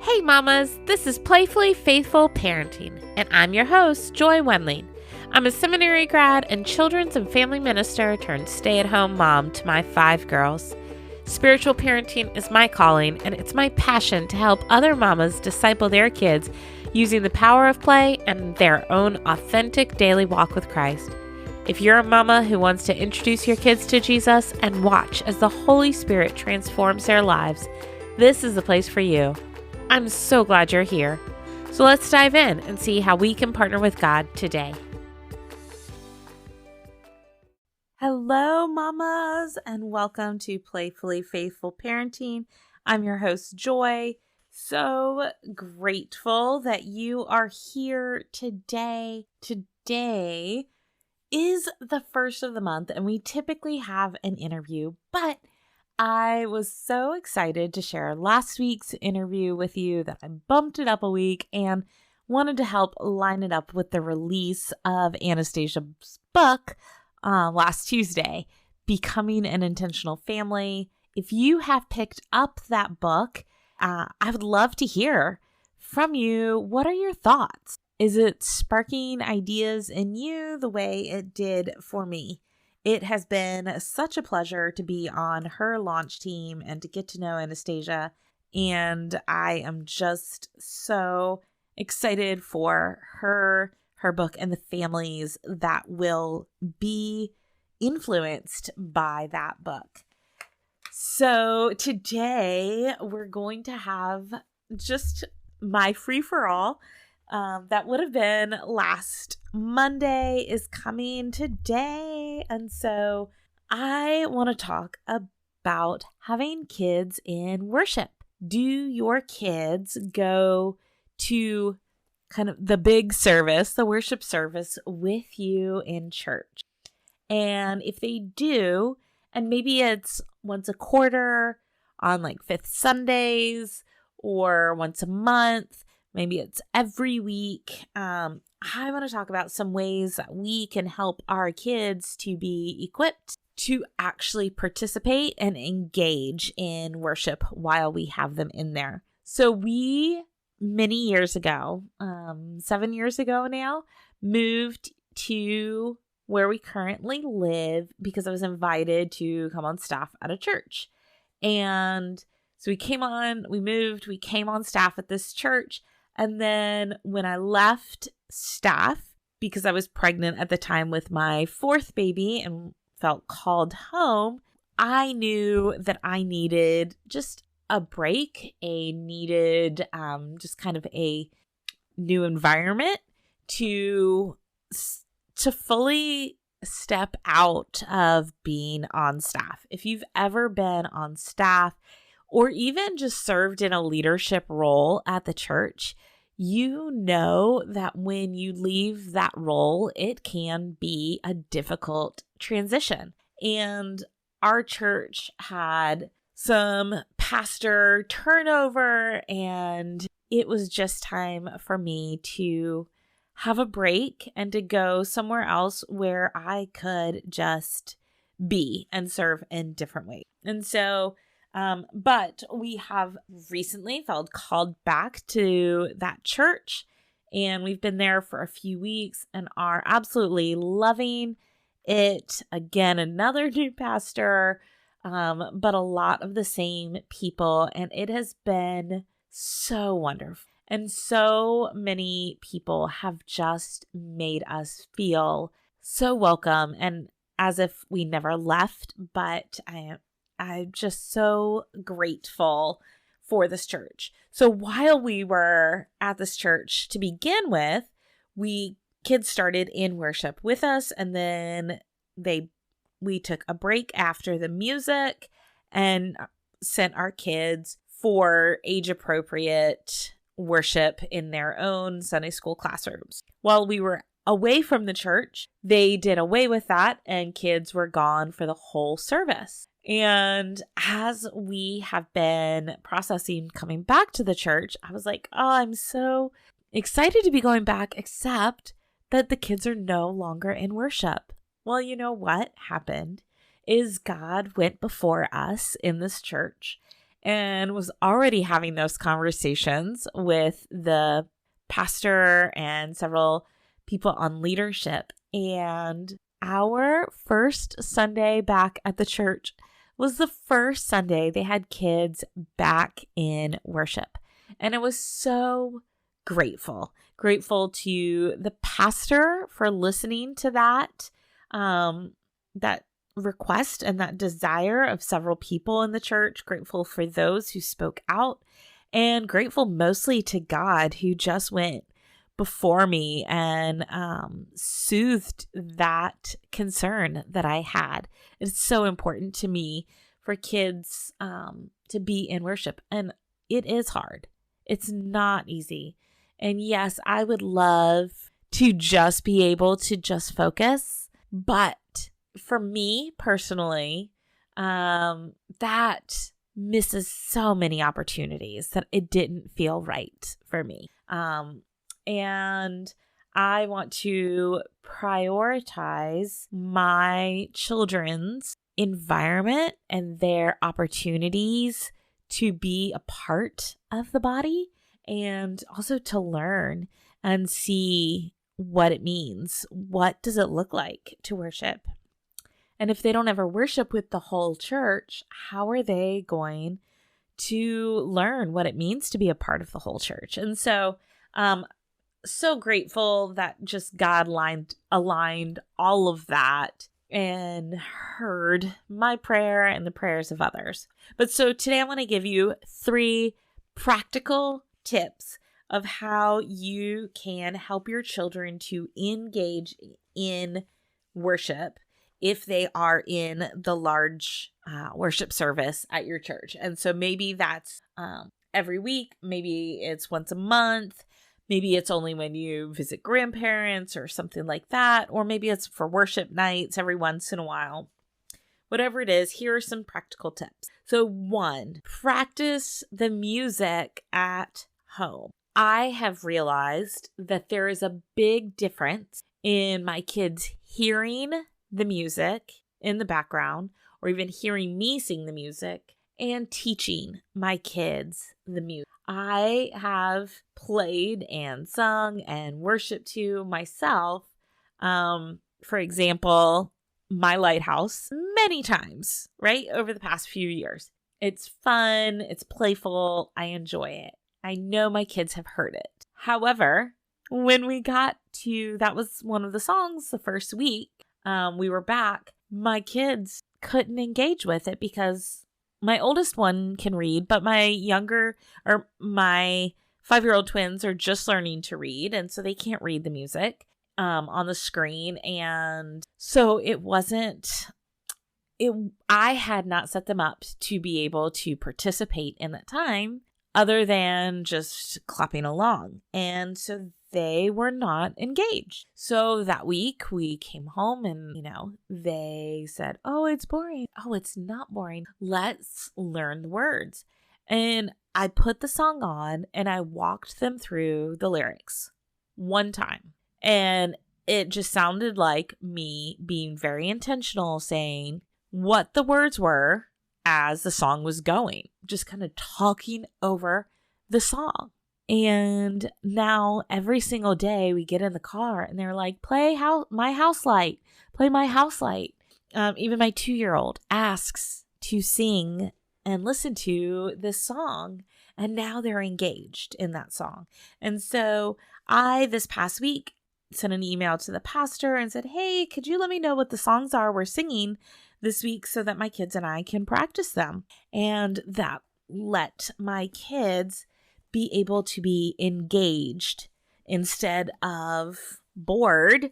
Hey mamas, this is Playfully Faithful Parenting, and I'm your host, Joy Wendling. I'm a seminary grad and children's and family minister turned stay-at-home mom to my 5 girls. Spiritual parenting is my calling, and it's my passion to help other mamas disciple their kids using the power of play and their own authentic daily walk with Christ. If you're a mama who wants to introduce your kids to Jesus and watch as the Holy Spirit transforms their lives, this is the place for you. I'm so glad you're here. So let's dive in and see how we can partner with God today. Hello, mamas, and welcome to Playfully Faithful Parenting. I'm your host, Joy. So grateful that you are here today. Today is the first of the month, and we typically have an interview, but I was so excited to share last week's interview with you that I bumped it up a week and wanted to help line it up with the release of Anastasia's book last Tuesday, Becoming an Intentional Family. If you have picked up that book, I would love to hear from you. What are your thoughts? Is it sparking ideas in you the way it did for me? It has been such a pleasure to be on her launch team and to get to know Anastasia. And I am just so excited for her book and the families that will be influenced by that book. So today we're going to have just my free-for-all. That would have been last Monday is coming today. And so I want to talk about having kids in worship. Do your kids go to kind of the big service, the worship service with you in church? And if they do, and maybe it's once a quarter on like fifth Sundays or once a month, maybe it's every week. I want to talk about some ways that we can help our kids to be equipped to actually participate and engage in worship while we have them in there. So we, many years ago, 7 years ago now, moved to where we currently live because I was invited to come on staff at a church. And so we came on staff at this church. And then when I left staff, because I was pregnant at the time with my 4th baby and felt called home, I knew that I needed just a break, just kind of a new environment to fully step out of being on staff. If you've ever been on staff, or even just served in a leadership role at the church, you know that when you leave that role, it can be a difficult transition. And our church had some pastor turnover, and it was just time for me to have a break and to go somewhere else where I could just be and serve in different ways. And so but we have recently felt called back to that church, and we've been there for a few weeks and are absolutely loving it. Again, another new pastor, but a lot of the same people, and it has been so wonderful. And so many people have just made us feel so welcome and as if we never left, but I'm just so grateful for this church. So while we were at this church to begin with, kids started in worship with us, and then we took a break after the music and sent our kids for age-appropriate worship in their own Sunday school classrooms. While we were away from the church, they did away with that, and kids were gone for the whole service. And as we have been processing coming back to the church, I was like, oh, I'm so excited to be going back, except that the kids are no longer in worship. Well, you know what happened is God went before us in this church and was already having those conversations with the pastor and several people on leadership. And our first Sunday back at the church was the first Sunday they had kids back in worship. And it was so grateful to the pastor for listening to that request and that desire of several people in the church, grateful for those who spoke out, and grateful mostly to God who just went before me and soothed that concern that I had. It's so important to me for kids to be in worship, and it is hard. It's not easy. And yes, I would love to just be able to just focus, but for me personally, that misses so many opportunities that it didn't feel right for me. And I want to prioritize my children's environment and their opportunities to be a part of the body, and also to learn and see what it means. What does it look like to worship? And if they don't ever worship with the whole church, how are they going to learn what it means to be a part of the whole church? And so, so grateful that just God aligned all of that and heard my prayer and the prayers of others. But so today I want to give you 3 practical tips of how you can help your children to engage in worship if they are in the large worship service at your church. And so maybe that's every week, maybe it's once a month, maybe it's only when you visit grandparents or something like that, or maybe it's for worship nights every once in a while. Whatever it is, here are some practical tips. So 1, practice the music at home. I have realized that there is a big difference in my kids hearing the music in the background, or even hearing me sing the music, and teaching my kids the music. I have played and sung and worshiped to myself, for example, My Lighthouse many times, right, over the past few years. It's fun, it's playful, I enjoy it. I know my kids have heard it. However, when we got to, that was one of the songs the first week, we were back, my kids couldn't engage with it because my oldest one can read, but my 5-year-old twins are just learning to read, and so they can't read the music on the screen. And so I had not set them up to be able to participate in that time other than just clapping along. And so they were not engaged. So that week we came home and, they said, "Oh, it's boring." "Oh, it's not boring. Let's learn the words." And I put the song on and I walked them through the lyrics one time. And it just sounded like me being very intentional, saying what the words were as the song was going, just kind of talking over the song. And now every single day we get in the car and they're like, play my house light. Even my 2-year-old asks to sing and listen to this song, and now they're engaged in that song. And so I, this past week, sent an email to the pastor and said, "Hey, could you let me know what the songs are we're singing this week so that my kids and I can practice them?" And that let my kids be able to be engaged instead of bored,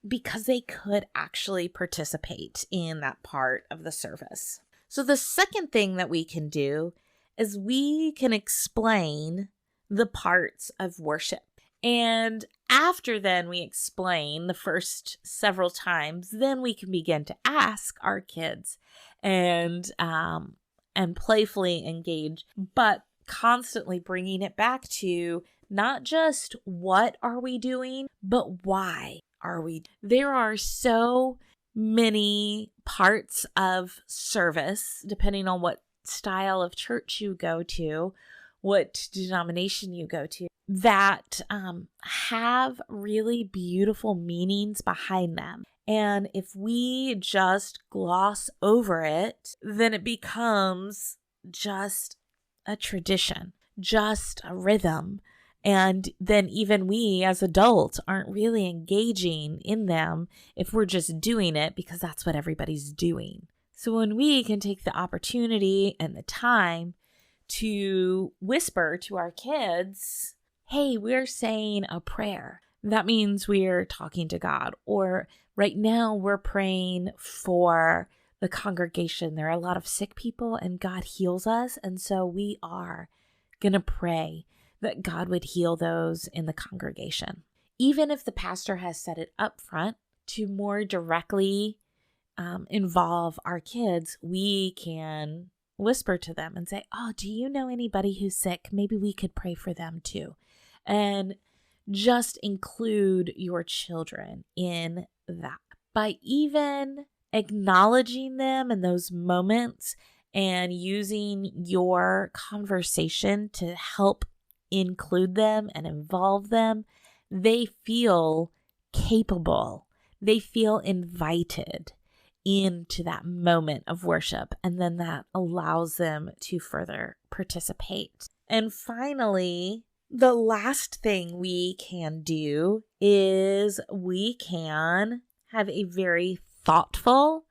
because they could actually participate in that part of the service. So the second thing that we can do is we can explain the parts of worship. And after then we explain the first several times, then we can begin to ask our kids and playfully engage, but constantly bringing it back to not just what are we doing, but why are we? There are so many parts of service, depending on what style of church you go to, what denomination you go to, that have really beautiful meanings behind them. And if we just gloss over it, then it becomes just a tradition, just a rhythm. And then even we as adults aren't really engaging in them if we're just doing it because that's what everybody's doing. So when we can take the opportunity and the time to whisper to our kids, hey, we're saying a prayer. That means we're talking to God. Or right now we're praying for the congregation. There are a lot of sick people and God heals us. And so we are going to pray that God would heal those in the congregation. Even if the pastor has said it up front, to more directly involve our kids, we can whisper to them and say, oh, do you know anybody who's sick? Maybe we could pray for them too. And just include your children in that. By even acknowledging them in those moments and using your conversation to help include them and involve them, they feel capable. They feel invited into that moment of worship, and then that allows them to further participate. And finally, the last thing we can do is we can have a very thoughtful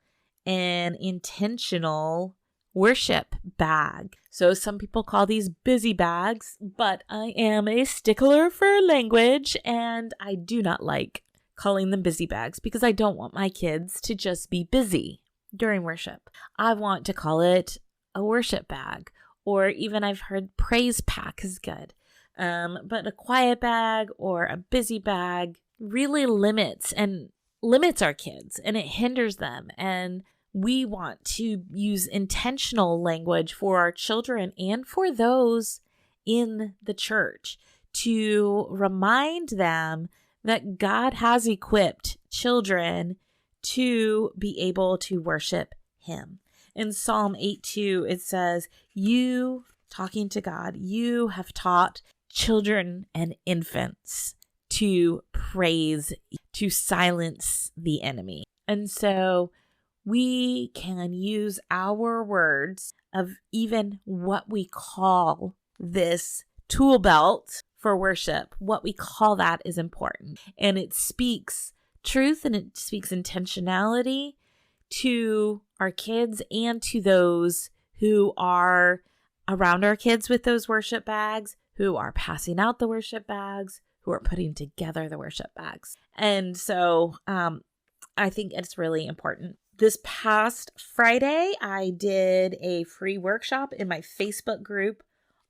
and intentional worship bag. So some people call these busy bags, but I am a stickler for language, and I do not like calling them busy bags because I don't want my kids to just be busy during worship. I want to call it a worship bag, or even I've heard praise pack is good. But a quiet bag or a busy bag really limits our kids, and it hinders them. And we want to use intentional language for our children and for those in the church to remind them that God has equipped children to be able to worship Him. In Psalm 8:2, it says, you, talking to God, you have taught children and infants to praise, to silence the enemy. And so we can use our words of even what we call this tool belt for worship. What we call that is important. And it speaks truth and it speaks intentionality to our kids and to those who are around our kids with those worship bags, who are passing out the worship bags, who are putting together the worship bags. And so I think it's really important. This past Friday, I did a free workshop in my Facebook group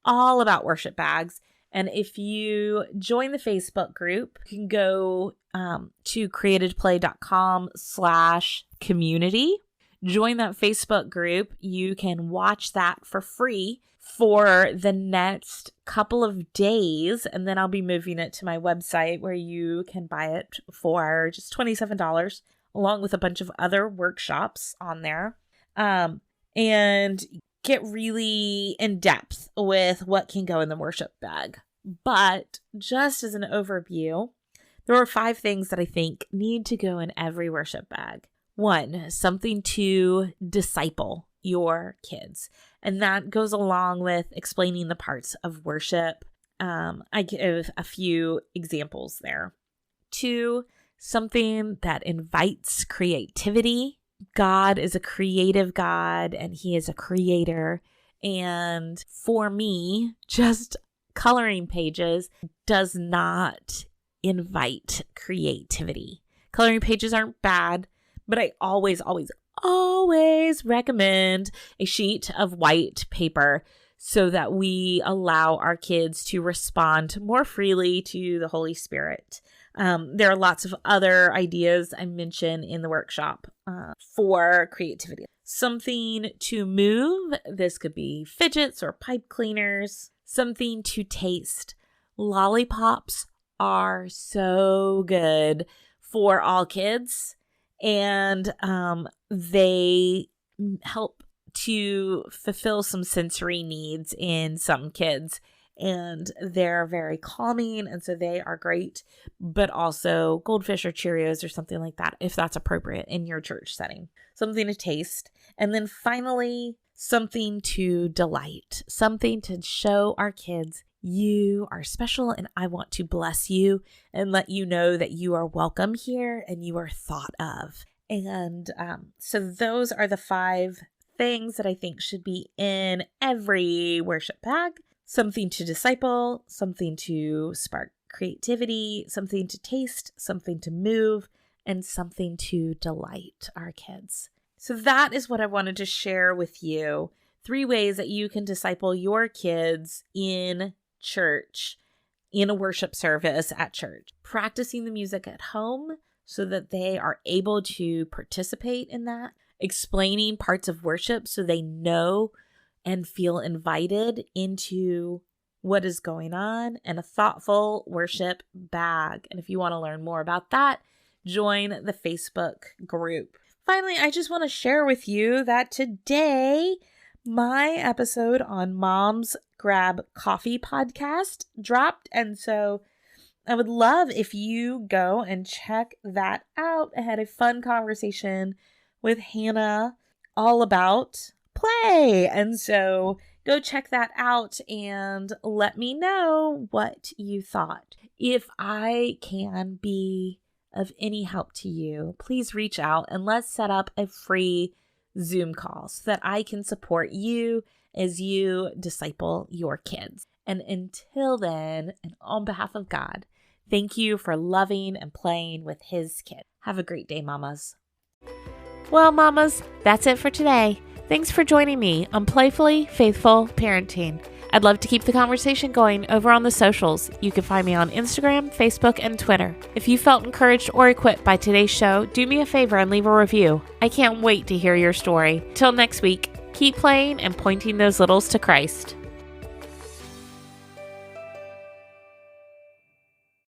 all about worship bags. And if you join the Facebook group, you can go to createdplay.com/community. Join that Facebook group. You can watch that for free for the next couple of days. And then I'll be moving it to my website where you can buy it for just $27, along with a bunch of other workshops on there. And get really in depth with what can go in the worship bag. But just as an overview, there are 5 things that I think need to go in every worship bag. 1, something to disciple your kids. And that goes along with explaining the parts of worship. I give a few examples there. 2, something that invites creativity. God is a creative God and He is a creator. And for me, just coloring pages does not invite creativity. Coloring pages aren't bad, but I always recommend a sheet of white paper so that we allow our kids to respond more freely to the Holy Spirit. There are lots of other ideas I mentioned in the workshop for creativity. Something to move. This could be fidgets or pipe cleaners. Something to taste. Lollipops are so good for all kids, and they help to fulfill some sensory needs in some kids. And they're very calming, and so they are great, but also Goldfish or Cheerios or something like that, if that's appropriate in your church setting. Something to taste. And then finally, something to delight, something to show our kids you are special and I want to bless you and let you know that you are welcome here and you are thought of. And so those are the 5 things that I think should be in every worship bag. Something to disciple, something to spark creativity, something to taste, something to move, and something to delight our kids. So that is what I wanted to share with you. 3 ways that you can disciple your kids in church, in a worship service at church. Practicing the music at home so that they are able to participate in that. Explaining parts of worship so they know and feel invited into what is going on, and a thoughtful worship bag. And if you want to learn more about that, join the Facebook group. Finally, I just want to share with you that today, my episode on Mom's Grab Coffee podcast dropped. And so I would love if you go and check that out. I had a fun conversation with Hannah all about play. And so go check that out and let me know what you thought. If I can be of any help to you, please reach out and let's set up a free Zoom call so that I can support you as you disciple your kids. And until then, and on behalf of God, thank you for loving and playing with His kids. Have a great day, mamas. Well, mamas, that's it for today. Thanks for joining me on Playfully Faithful Parenting. I'd love to keep the conversation going over on the socials. You can find me on Instagram, Facebook, and Twitter. If you felt encouraged or equipped by today's show, do me a favor and leave a review. I can't wait to hear your story. Till next week, keep playing and pointing those littles to Christ.